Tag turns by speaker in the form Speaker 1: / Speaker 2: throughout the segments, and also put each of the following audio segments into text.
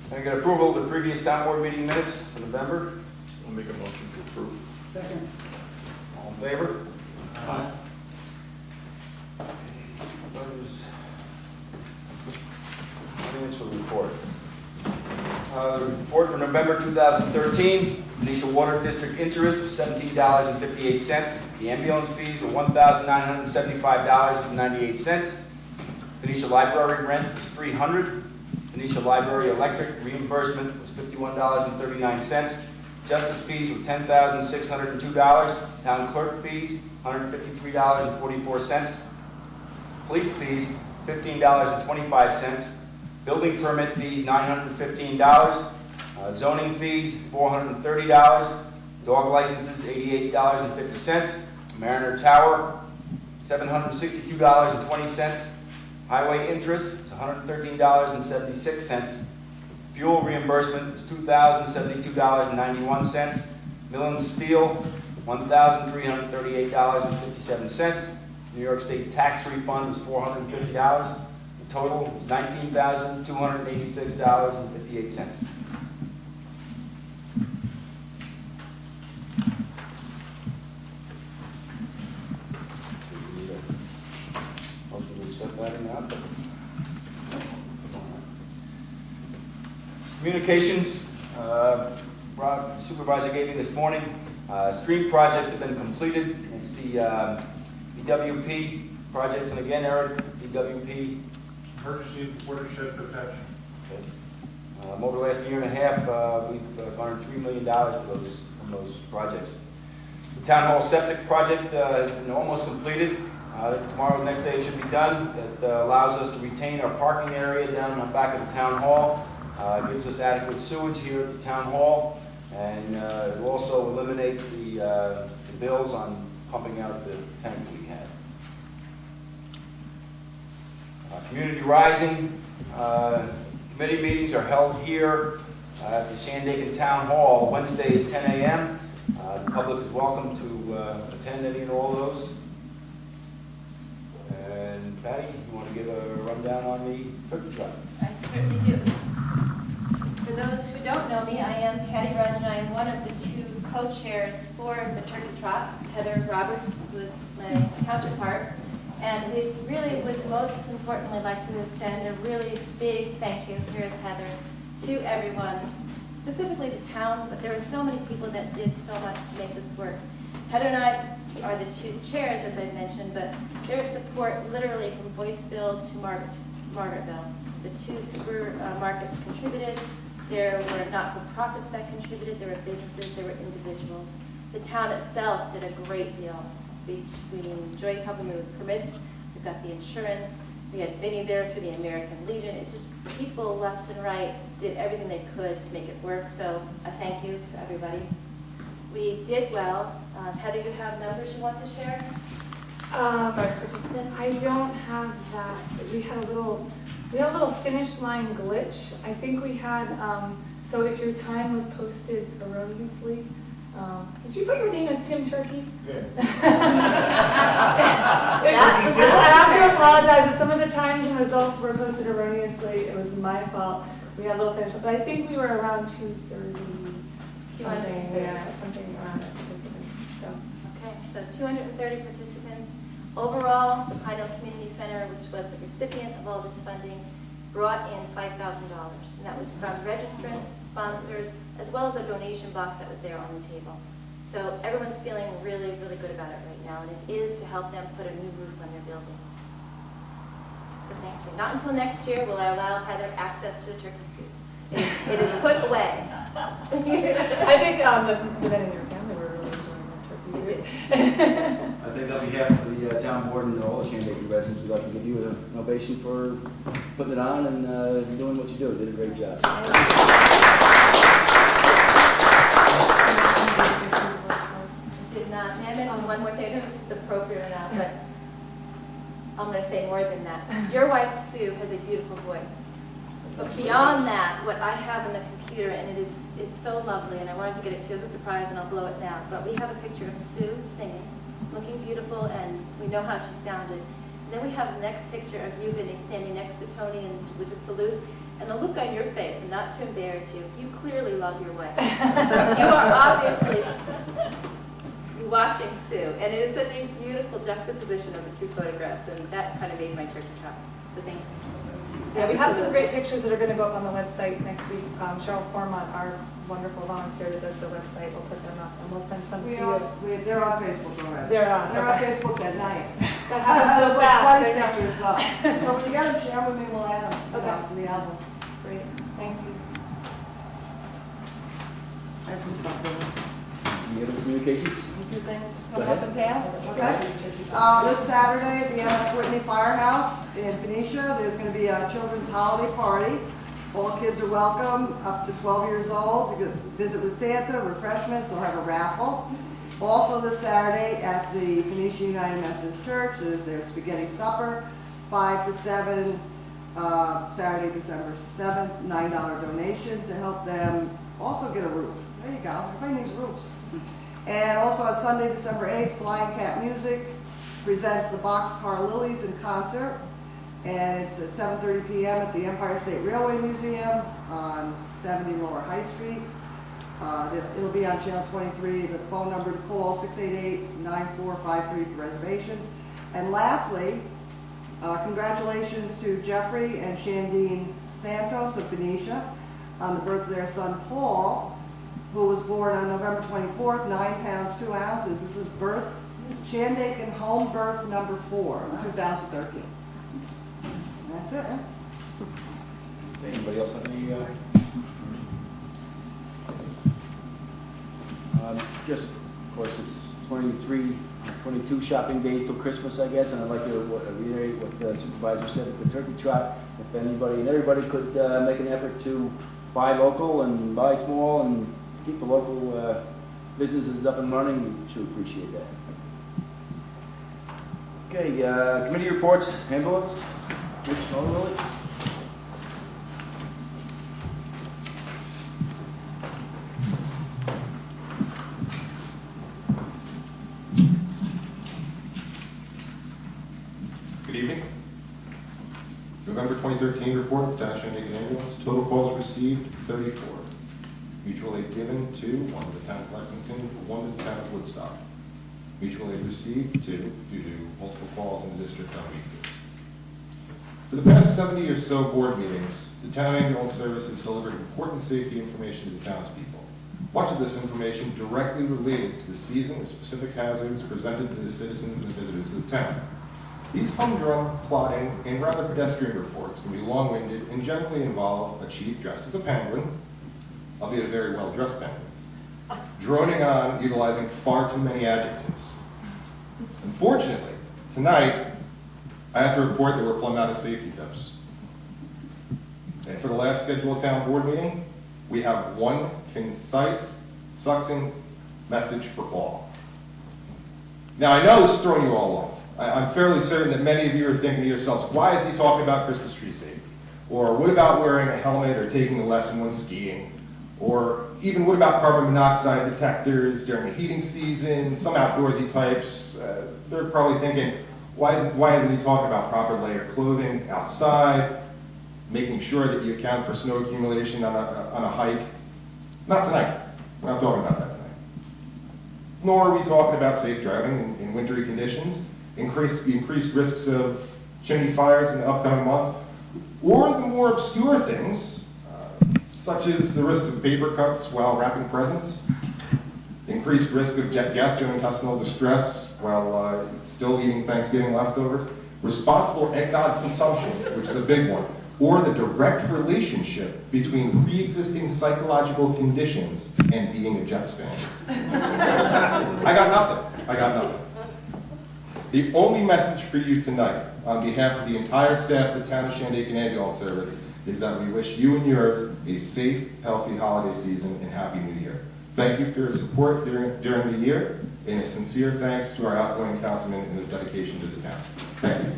Speaker 1: Can I get approval of the previous town board meeting minutes for November?
Speaker 2: I'll make a motion to approve.
Speaker 3: Second.
Speaker 1: All in favor?
Speaker 3: Aye.
Speaker 1: Financial report. The report for November 2013, Phoenicia Water District interest was $17.58. The ambulance fees were $1,975.98. Phoenicia Library rent was $300. Phoenicia Library electric reimbursement was $51.39. Justice fees were $10,602. Town clerk fees, $153.44. Police fees, $15.25. Building permit fees, $915. Zoning fees, $430. Dog licenses, $88.50. Mariner Tower, $762.20. Highway interest is $113.76. Fuel reimbursement is $2,072.91. Mill and steel, $1,338.57. New York State tax refund is $450. The total is $19,286.58. Motion to accept that or not? Communications, Supervisor gave me this morning. Street projects have been completed. It's the BWP projects, and again, Eric, BWP.
Speaker 2: Emergency watershed protection.
Speaker 1: Over the last year and a half, we've garnered $3 million from those projects. The Town Hall septic project has been almost completed. Tomorrow, the next day, it should be done. That allows us to retain our parking area down in the back of the Town Hall. Gives us adequate sewage here at the Town Hall, and it will also eliminate the bills on pumping out the tank we had. Community Rising committee meetings are held here at the Shandaken Town Hall Wednesday at 10 a.m. The public is welcome to attend any and all of those. And Patty, you want to give a rundown on the turkey trot?
Speaker 4: I certainly do. For those who don't know me, I am Patty Rudge, and I am one of the two co-chairs for the Turkey Trot. Heather Roberts, who is my counterpart. And we really would most importantly like to extend a really big thank you, here's Heather, to everyone, specifically the town, but there were so many people that did so much to make this work. Heather and I are the two chairs, as I mentioned, but there is support literally from Boyceville to Margaretville. The two supermarkets contributed. There were not-for-profits that contributed. There were businesses. There were individuals. The town itself did a great deal. Between Joyce helping me with permits, we've got the insurance. We had Vinny there through the American Legion. It just, people left and right did everything they could to make it work. So a thank you to everybody. We did well. Heather, you have numbers you want to share? As far as participants?
Speaker 5: I don't have that. We had a little finish line glitch. I think we had, so if your time was posted erroneously, did you put your name as Tim Turkey?
Speaker 2: Yeah.
Speaker 5: I have to apologize. If some of the times and results were posted erroneously, it was my fault. We had a little finish, but I think we were around 230.
Speaker 4: 230.
Speaker 5: Something around it, participants. So.
Speaker 4: Okay, so 230 participants. Overall, the Pine Hill Community Center, which was the recipient of all this funding, brought in $5,000. And that was from registrants, sponsors, as well as a donation box that was there on the table. So everyone's feeling really, really good about it right now, and it is to help them put a new roof on their building. So thank you. Not until next year will I allow Heather access to a turkey suit. It is put away.
Speaker 5: I think the men in your family were really enjoying that turkey suit.
Speaker 1: I think on behalf of the town board and all the Shandaken residents, we'd like to give you an ovation for putting it on and doing what you do. You did a great job.
Speaker 4: Did not. May I mention one more thing? I don't know if this is appropriate or not, but I'm going to say more than that. Your wife, Sue, has a beautiful voice. But beyond that, what I have in the computer, and it's so lovely, and I wanted to get it to you as a surprise, and I'll blow it now, but we have a picture of Sue singing, looking beautiful, and we know how she sounded. And then we have the next picture of you, Vinny, standing next to Tony and with the salute, And the look on your face, and not to embarrass you, you clearly love your wife. You are obviously watching Sue, and it is such a beautiful juxtaposition of the two photographs, and that kind of made my turkey trot. So thank you.
Speaker 5: Yeah, we have some great pictures that are going to go up on the website next week. Cheryl Formont, our wonderful volunteer that does the website, will put them up, and we'll send some to you.
Speaker 3: They're on Facebook already.
Speaker 5: They're on.
Speaker 3: They're on
Speaker 5: Okay.
Speaker 3: Facebook at night.
Speaker 5: That happens so
Speaker 3: There's
Speaker 5: fast.
Speaker 3: like
Speaker 5: I
Speaker 3: 20
Speaker 5: know.
Speaker 3: pictures up. So when you get them, share with me, we'll add them
Speaker 5: Okay.
Speaker 3: to the album.
Speaker 5: Great, thank you.
Speaker 3: I have some stuff going.
Speaker 1: Any other communications?
Speaker 3: A few things
Speaker 1: Go
Speaker 3: coming up
Speaker 1: ahead.
Speaker 3: in town. Okay. This Saturday at the MS Whitney Firehouse in Phoenicia, there's going to be a children's holiday party. All kids are welcome, up to 12 years old, to go visit with Santa, refreshments, they'll have a raffle. Also this Saturday at the Phoenicia United Methodist Church, there's their spaghetti supper, 5 to 7, Saturday, December 7th, $9 donation to help them also get a roof. There you go, everybody needs roofs. And also on Sunday, December 8th, Flying Cat Music presents the Boxcar Lilies in concert. And it's at 7:30 p.m. at the Empire State Railway Museum on 70 Lower High Street. It'll be on Channel 23. The phone number to call, 688-9453 for reservations. And lastly, congratulations to Jeffrey and Shandine Santos of Phoenicia on the birth of their son Paul, who was born on November 24th, 9 pounds, 2 ounces. This is Shandaken home birth number 4 in 2013. That's it.
Speaker 1: Anybody else have any? Just, of course, it's 22 shopping days till Christmas, I guess, and I'd like to reiterate what the supervisor said at the turkey trot. If anybody and everybody could make an effort to buy local and buy small and keep the local businesses up and running, we should appreciate that. Okay, committee reports, ambulance. Rich Norwood.
Speaker 2: Good evening. November 2013 report of Town Shandaken Ambulance. Total calls received, 34. Mutual aid given, 2, 1 to the town of Lexington, 1 to the town of Woodstock. Mutual aid received, 2, due to multiple calls in the district on weekdays. For the past 70 or so board meetings, the town ambulance service has delivered important safety information to the townspeople. Much of this information directly related to the season or specific hazards presented to the citizens and the visitors of the town. These humdrum, plodding, and rather pedestrian reports can be long-winded and generally involve a chief dressed as a penguin, albeit a very well-dressed penguin, droning on, utilizing far too many adjectives. Unfortunately, tonight, I have to report that we're plumb out of safety tips. And for the last scheduled town board meeting, we have one concise, succinct message for all. Now, I know this is throwing you all off. I'm fairly certain that many of you are thinking to yourselves, why is he talking about Christmas tree safety? Or what about wearing a helmet or taking a lesson when skiing? Or even what about carbon monoxide detectors during the heating season, some outdoorsy types? They're probably thinking, why isn't he talking about proper layered clothing outside, making sure that you account for snow accumulation on a hike? Not tonight. We're not talking about that tonight. Nor are we talking about safe driving in wintry conditions, increased risks of chimney fires in the upcoming months, or the more obscure things, such as the risk of paper cuts while wrapping presents, increased risk of gastrointestinal distress while still eating Thanksgiving leftovers, responsible eggnog consumption, which is a big one, or the direct relationship between pre-existing psychological conditions and being a Jets fan. I got nothing. The only message for you tonight, on behalf of the entire staff of the Town of Shandaken Ambulance Service, is that we wish you and yours a safe, healthy holiday season and Happy New Year. Thank you for your support during the year, and a sincere thanks to our outgoing councilman and his dedication to the town. Thank you.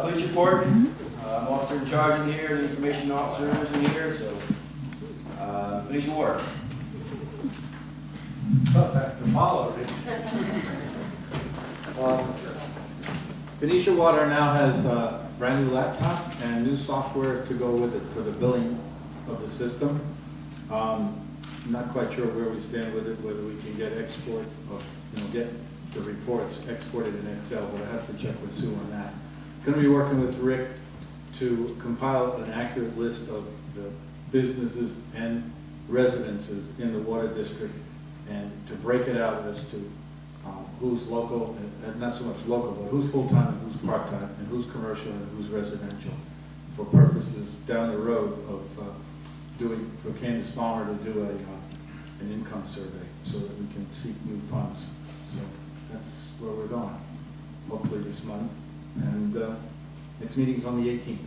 Speaker 1: Police report. I'm officer in charge in here, the information officer is in here, so finish your work.
Speaker 2: Tough act to follow,
Speaker 6: Venetia Water now has a brand new laptop and new software to go with it for the billing of the system. Not quite sure where we stand with it, whether we can get export of, get the reports exported in Excel, but I have to check with Sue on that. Going to be working with Rick to compile an accurate list of the businesses and residences in the water district and to break it out as to who's local, and not so much local, but who's full-time and who's part-time, and who's commercial and who's residential, for purposes down the road of for Candace Palmer to do an income survey so that we can seek new funds. So that's where we're going, hopefully this month. And next meeting is on the 18th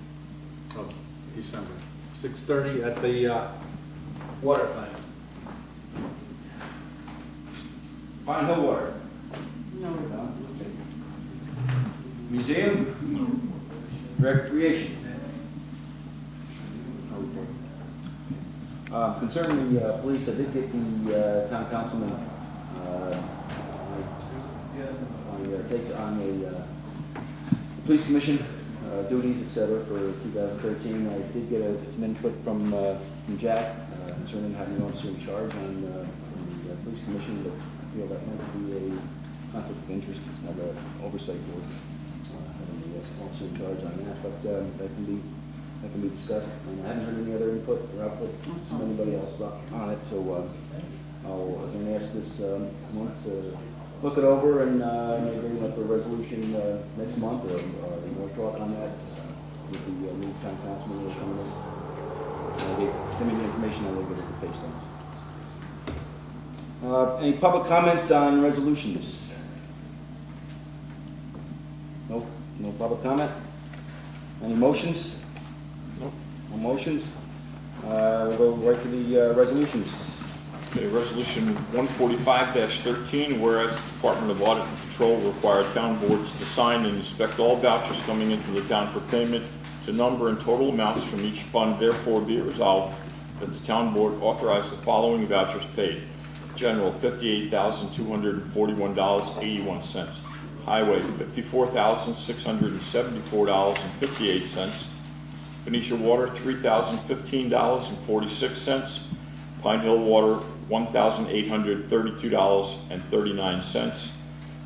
Speaker 6: of December, 6:30 at the water plant.
Speaker 1: Pine Hill Water.
Speaker 3: No, we don't.
Speaker 1: Museum? Recreation?
Speaker 7: Concerning the police, I did get the town councilman takes on the police commission duties, etc. for 2013. I did get some input from Jack concerning having an officer in charge on the police commission, but I feel that might be a conflict of interest, have an oversight board having the officer in charge on that, but that can be discussed. And I haven't heard any other input or output from anybody else on it, so I'll again ask this month to look it over and maybe bring up a resolution next month or more talk on that with the new town councilman who will come in. I'll give me the information, I will get it to paste on. Any public comments on resolutions? Nope, no public comment. Any motions? Nope. No motions. We'll go right to the resolutions.
Speaker 8: Okay, Resolution 145-13, whereas the Department of Audit and Control require town boards to sign and inspect all vouchers coming into the town for payment to number and total amounts from each fund, therefore be it resolved that the town board authorize the following vouchers paid. General, $58,241.81. Highway, $54,674.58. Venetia Water, $3,015.46. Pine Hill Water, $1,832.39.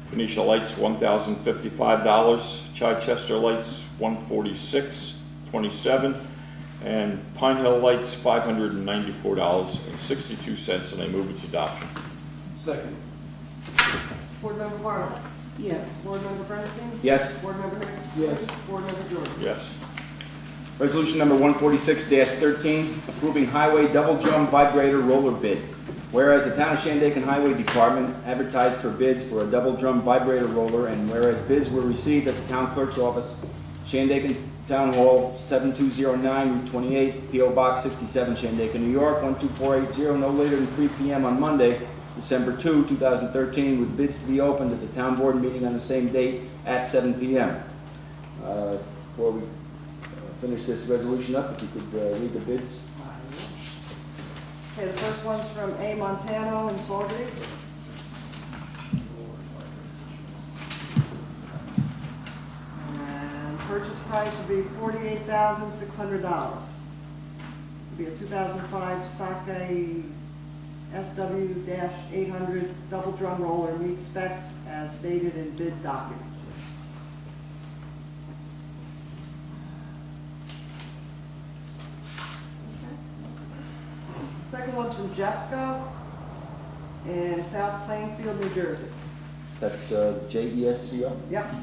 Speaker 8: Venetia Lights, $1,055. Chichester Lights, $146.27. And Pine Hill Lights, $594.62, and I move its adoption.
Speaker 6: Second.
Speaker 3: Board Member Bartlett?
Speaker 9: Yes.
Speaker 3: Board Member Bernstein?
Speaker 7: Yes.
Speaker 3: Board Member Hicks?
Speaker 6: Yes.
Speaker 3: Board Member Jordan?
Speaker 8: Yes.
Speaker 7: Resolution number 146-13, approving highway double drum vibrator roller bid. Whereas the town of Shandaken Highway Department advertised for bids for a double drum vibrator roller, and whereas bids were received at the town clerk's office, Shandaken Town Hall, 7209 Route 28, P.O. Box 67, Shandaken, New York, 12480, no later than 3 p.m. on Monday, December 2, 2013, with bids to be opened at the town board meeting on the same date at 7 p.m. Before we finish this resolution up, if you could read the bids.
Speaker 3: Okay, the first one's from A. Montano in Saugerties. And purchase price would be $48,600. It'd be a 2005 Sake SW-800 double drum roller, meets specs as stated in bid documents. Second one's from Jesco in South Plainfield, New Jersey.
Speaker 7: That's JESCO.
Speaker 3: Yep.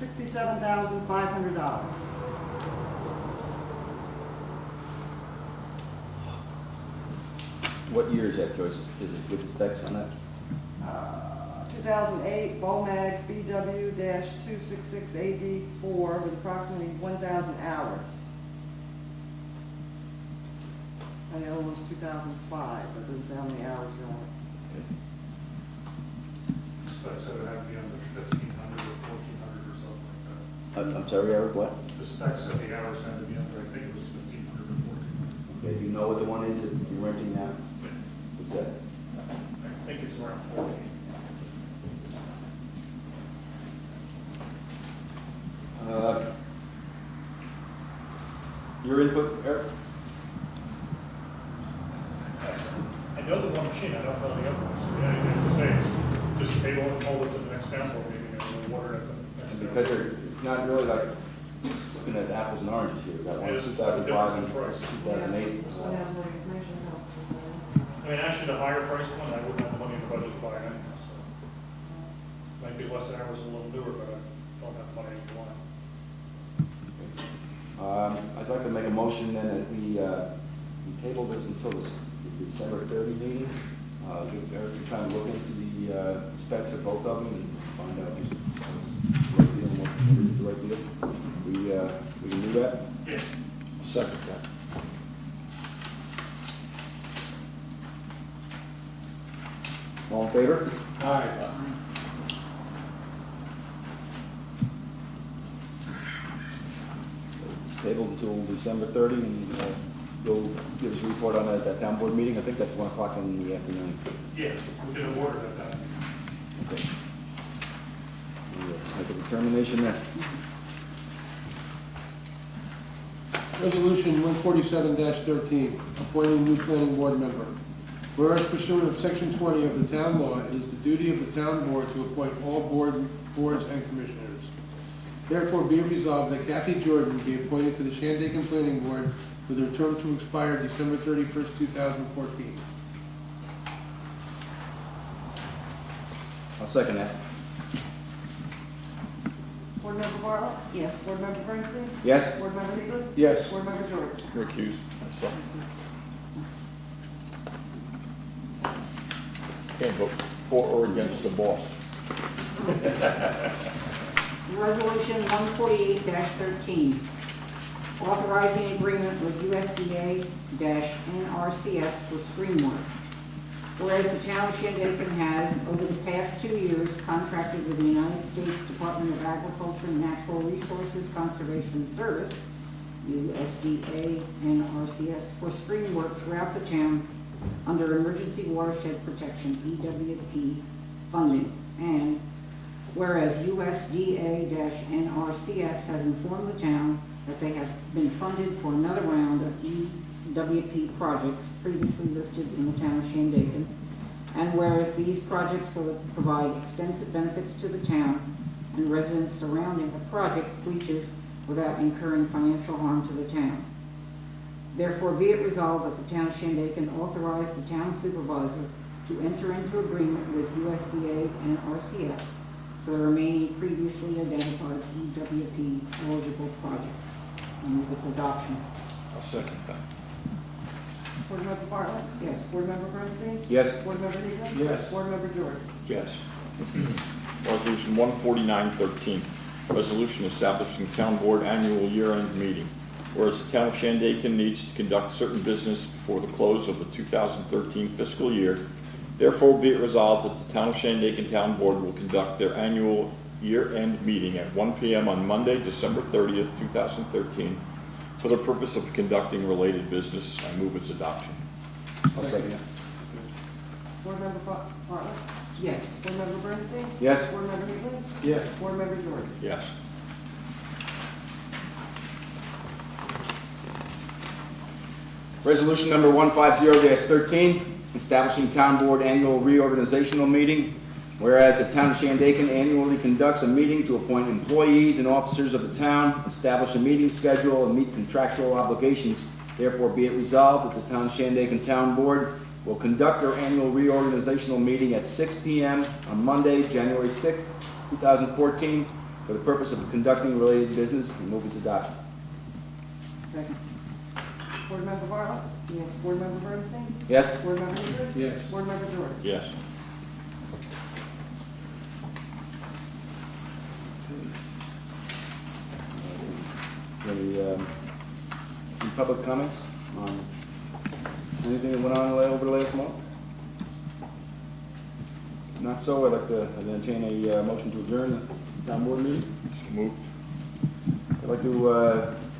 Speaker 3: $67,500.
Speaker 7: What year is that, Joyce? Is it with the specs on that?
Speaker 3: 2008 BOMAG BW-266AD4 with approximately 1,000 hours. I know it was 2005, but doesn't say how many hours are on
Speaker 9: Specs that would have to be under 1,500 or 1,400 or something like
Speaker 7: I'm sorry, Eric, what?
Speaker 9: that. The specs of the hours had to be under, I think it was 1,500 or 1,400.
Speaker 7: Okay, do you know what the one is that you're renting now? What's that?
Speaker 9: I think it's around 40.
Speaker 7: Your input, Eric?
Speaker 9: I know the one machine, I don't know the other ones. So the only thing to say is just table it and hold it to the next council meeting and we'll water it at the next council.
Speaker 7: Because they're not really like looking at apples and oranges here. We've got one
Speaker 9: It is
Speaker 7: 2005 and
Speaker 9: different price.
Speaker 7: 2008.
Speaker 3: This one has more information.
Speaker 9: I mean, actually, the higher priced one, I wouldn't have the money in the budget to buy it anyway, so. Might be less hours, a little newer, but I don't have the money to buy it.
Speaker 7: I'd like to make a motion then that we table this until the December 30 meeting. Give Eric time to look into the specs of both of them and find out what's the right deal and what is the right deal. We can do that?
Speaker 9: Yeah.
Speaker 8: Second that.
Speaker 7: All in favor?
Speaker 6: Aye.
Speaker 7: Tabled until December 30, and you'll give us a report on that at that town board meeting. I think that's 1 o'clock in the afternoon.
Speaker 9: Yeah, we can award it at that.
Speaker 7: Okay. We'll make a determination then.
Speaker 10: Resolution 147-13, appointing new planning board member. Whereas pursuant of Section 20 of the town law, it is the duty of the town board to appoint all boards and commissioners. Therefore, be it resolved that Kathy Jordan be appointed to the Shandaken Planning Board with her term to expire December 31st, 2014.
Speaker 7: I'll second that.
Speaker 3: Board Member Bartlett? Yes. Board Member Bernstein?
Speaker 7: Yes?
Speaker 3: Board Member Higley?
Speaker 10: Yes.
Speaker 3: Board Member Jordan?
Speaker 8: Recuse myself. Can't vote for or against the boss.
Speaker 11: Resolution 148-13, authorizing agreement with USDA-NRCS for stream work. Whereas the town of Shandaken has, over the past 2 years, contracted with the United States Department of Agriculture and Natural Resources Conservation Service, USDA-NRCS, for stream work throughout the town under Emergency Watershed Protection, EWP, funding. And whereas USDA-NRCS has informed the town that they have been funded for another round of EWP projects previously listed in the town of Shandaken, and whereas these projects will provide extensive benefits to the town and residents surrounding the project reaches without incurring financial harm to the town. Therefore, be it resolved that the town of Shandaken authorize the town supervisor to enter into agreement with USDA-NRCS for the remaining previously identified EWP eligible projects. I move its adoption.
Speaker 8: I'll second that.
Speaker 3: Board Member Bartlett?
Speaker 11: Yes.
Speaker 3: Board Member Bernstein?
Speaker 7: Yes?
Speaker 3: Board Member Higley?
Speaker 10: Yes.
Speaker 3: Board Member Jordan?
Speaker 8: Yes. Resolution 149-13, resolution establishing town board annual year-end meeting. Whereas the town of Shandaken needs to conduct certain business before the close of the 2013 fiscal year, therefore be it resolved that the town of Shandaken Town Board will conduct their annual year-end meeting at 1 p.m. on Monday, December 30th, 2013, for the purpose of conducting related business. I move its adoption.
Speaker 7: I'll second it.
Speaker 3: Board Member Bartlett?
Speaker 11: Yes.
Speaker 3: Board Member Bernstein?
Speaker 7: Yes?
Speaker 3: Board Member Higley?
Speaker 10: Yes.
Speaker 3: Board Member Jordan?
Speaker 8: Yes.
Speaker 7: Resolution number 150-13, establishing town board annual reorganizational meeting. Whereas the town of Shandaken annually conducts a meeting to appoint employees and officers of the town, establish a meeting schedule, and meet contractual obligations. Therefore, be it resolved that the town of Shandaken Town Board will conduct their annual reorganizational meeting at 6 p.m. on Monday, January 6th, 2014, for the purpose of conducting related business, and move its adoption.
Speaker 11: Second.
Speaker 3: Board Member Bartlett?
Speaker 11: Yes.
Speaker 3: Board Member Bernstein?
Speaker 1: Yes?
Speaker 3: Board Member Eager?
Speaker 10: Yes.
Speaker 3: Board Member George?
Speaker 8: Yes.
Speaker 1: Any public comments on anything that went on over the last month? Not so, I'd like to entertain a motion to adjourn the town board meeting.
Speaker 8: So moved.
Speaker 1: I'd like to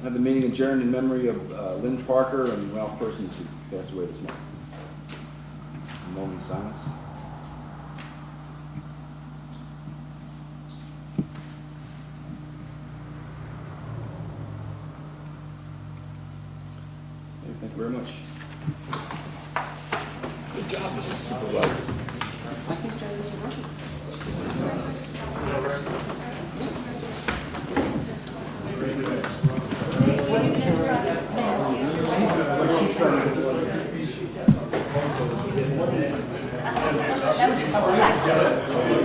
Speaker 1: have the meeting adjourned in memory of Lynn Parker and Ralph Persons, who passed away this month. A moment of silence. Okay, thank you very much.
Speaker 8: Good job, Mr. Supervisor.
Speaker 11: I think Joe was right.
Speaker 4: That was